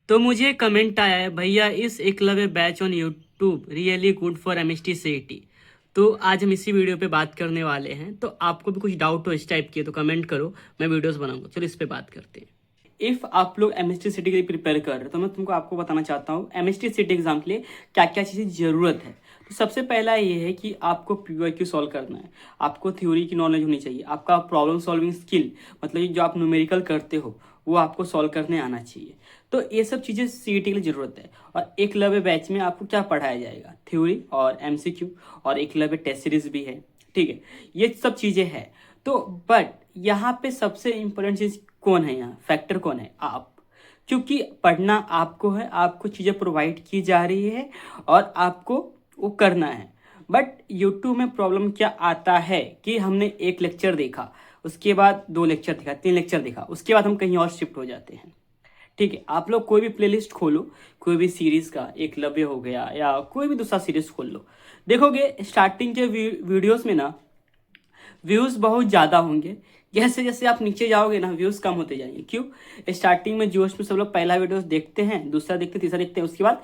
तो मुझे कमेंट आया है, भैया इस Eklavya batch on YouTube really good for MST CET. तो आज हम इसी वीडियो पे बात करने वाले हैं। तो आपको भी कुछ डाउट हो इस टाइप की तो कमेंट करो, मैं वीडियोस बनाऊंगा। चलो इस पे बात करते हैं। इफ़ आप लोग एमएसटी सीटी के लिए प्रिपेयर कर रहे हो तो मैं तुमको आपको बताना चाहता हूँ एमएसटी सीटी एग्जाम के लिए क्या क्या चीज़ें ज़रूरत है। तो सबसे पहला ये है कि आपको पीवाईक्यू सॉल्व करना है, आपको थ्योरी की नॉलेज होनी चाहिए, आपका प्रॉब्लम सॉल्विंग स्किल मतलब कि जो आप न्यूमेरिकल करते हो वो आपको सॉल्व करने आना चाहिए। तो ये सब चीज़ें सीईटी के लिए ज़रूरत है। और एकलव्य बैच में आपको क्या पढ़ाया जाएगा, थ्योरी और एमसीक्यू, और एकलव्य टेस्ट सीरीज भी है। ठीक है, ये सब चीज़ें हैं। तो बट यहाँ पे सबसे इम्पोर्टेंट चीज़ कौन है, यहाँ फैक्टर कौन है, आप। क्योंकि पढ़ना आपको है, आपको चीज़ें प्रोवाइड की जा रही है और आपको वो करना है। बट यूट्यूब में प्रॉब्लम क्या आता है कि हमने एक लेक्चर देखा, उसके बाद 2 लेक्चर देखा, 3 लेक्चर देखा, उसके बाद हम कहीं और शिफ्ट हो जाते हैं। ठीक है, आप लोग कोई भी प्लेलिस्ट खोलो, कोई भी सीरीज़ का, एकलव्य हो गया या कोई भी दूसरा सीरीज़ खोल लो, देखोगे स्टार्टिंग के वीडियोस में ना व्यूज़ बहुत ज़्यादा होंगे। जैसे जैसे आप नीचे जाओगे ना व्यूज़ कम होते जाएंगे। क्यों? स्टार्टिंग में जोश में सब लोग पहला वीडियो देखते हैं, दूसरा देखते हैं, तीसरा देखते हैं, उसके बाद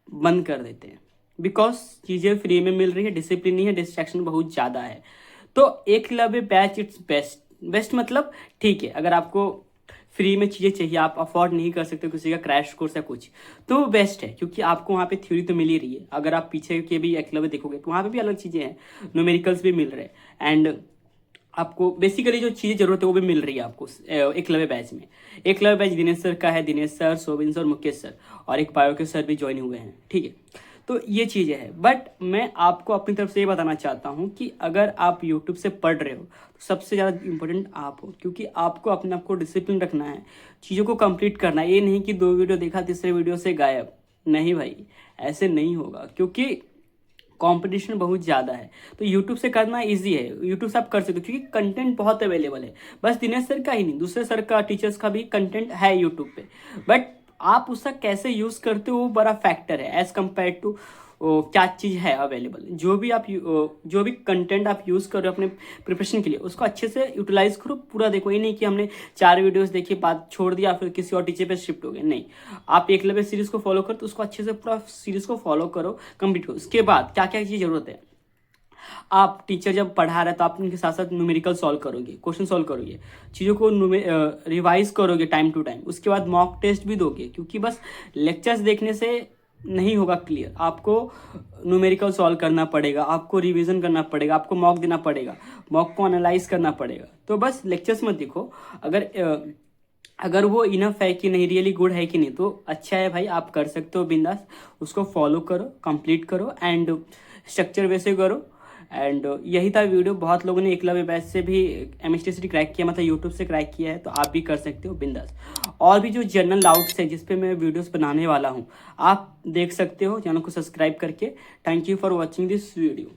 बंद कर देते हैं। बिकॉज चीज़ें फ्री में मिल रही है, डिसिप्लिन नहीं है, डिस्ट्रैक्शन बहुत ज़्यादा है। तो Eklavya batch it's best. Best मतलब ठीक है, अगर आपको फ्री में चीज़ें चाहिए, आप अफोर्ड नहीं कर सकते किसी का क्रैश कोर्स या कुछ, तो वो बेस्ट है। क्योंकि आपको वहाँ पे थ्योरी तो मिल ही रही है। अगर आप पीछे के भी एकलव्य देखोगे तो वहाँ पे भी अलग चीज़ें हैं, न्यूमेरिकल्स भी मिल रहे हैं, एंड आपको बेसिकली जो चीज़ें जरूरत है वो भी मिल रही है आपको एकलव्य बैच में। एकलव्य बैच दिनेश सर का है, Dinesh sir, Shobhin sir, Mukesh sir, और एक बायो के सर भी ज्वाइन हुए हैं। ठीक है, तो ये चीज़ें हैं। बट मैं आपको अपनी तरफ से ये बताना चाहता हूँ कि अगर आप यूट्यूब से पढ़ रहे हो तो सबसे ज़्यादा इंपॉर्टेंट आप हो। क्योंकि आपको अपने आप को डिसिप्लिन रखना है, चीज़ों को कंप्लीट करना है। ये नहीं कि 2 वीडियो देखा, तीसरे वीडियो से गायब। नहीं भाई, ऐसे नहीं होगा, क्योंकि कंपटीशन बहुत ज़्यादा है। तो यूट्यूब से करना इजी है, यूट्यूब से आप कर सकते हो क्योंकि कंटेंट बहुत अवेलेबल है। बस दिनेश सर का ही नहीं, दूसरे सर का, टीचर्स का भी कंटेंट है यूट्यूब पे। बट आप उसका कैसे यूज़ करते हो वो बड़ा फैक्टर है एज़ कम्पेयर टू क्या चीज़ है अवेलेबल। जो भी कंटेंट आप यूज़ कर रहे हो अपने प्रिपरेशन के लिए, उसको अच्छे से यूटिलाइज करो पूरा। देखो ये नहीं कि हमने 4 वीडियोस देखी, बात छोड़ दिया, फिर किसी और टीचर पे शिफ्ट हो गए। नहीं, आप एकलव्य सीरीज को फॉलो करो तो उसको अच्छे से पूरा सीरीज को फॉलो करो, कंप्लीट करो। उसके बाद क्या क्या चीज़ जरूरत है, आप टीचर जब पढ़ा रहे तो आप उनके साथ साथ न्यूमेरिकल सॉल्व करोगे, क्वेश्चन सॉल्व करोगे, चीज़ों को रिवाइज करोगे टाइम टू टाइम। उसके बाद मॉक टेस्ट भी दोगे, क्योंकि बस लेक्चर्स देखने से नहीं होगा क्लियर। आपको न्यूमेरिकल सॉल्व करना पड़ेगा, आपको रिवीजन करना पड़ेगा, आपको मॉक देना पड़ेगा, मॉक को एनालाइज करना पड़ेगा। तो बस लेक्चर्स मत देखो। अगर वो इनफ है कि नहीं, रियली गुड है कि नहीं, तो अच्छा है भाई, आप कर सकते हो बिंदास। उसको फॉलो करो, कंप्लीट करो, एंड स्ट्रक्चर वैसे करो। एंड यही था वीडियो। बहुत लोगों ने एकलव्य बैच से भी एमएसटी क्रैक किया, मतलब यूट्यूब से क्रैक किया है, तो आप भी कर सकते हो बिंदास। और भी जो जनरल डाउट्स हैं जिस पे मैं वीडियोस बनाने वाला हूँ, आप देख सकते हो चैनल को सब्सक्राइब करके। Thank you for watching this video.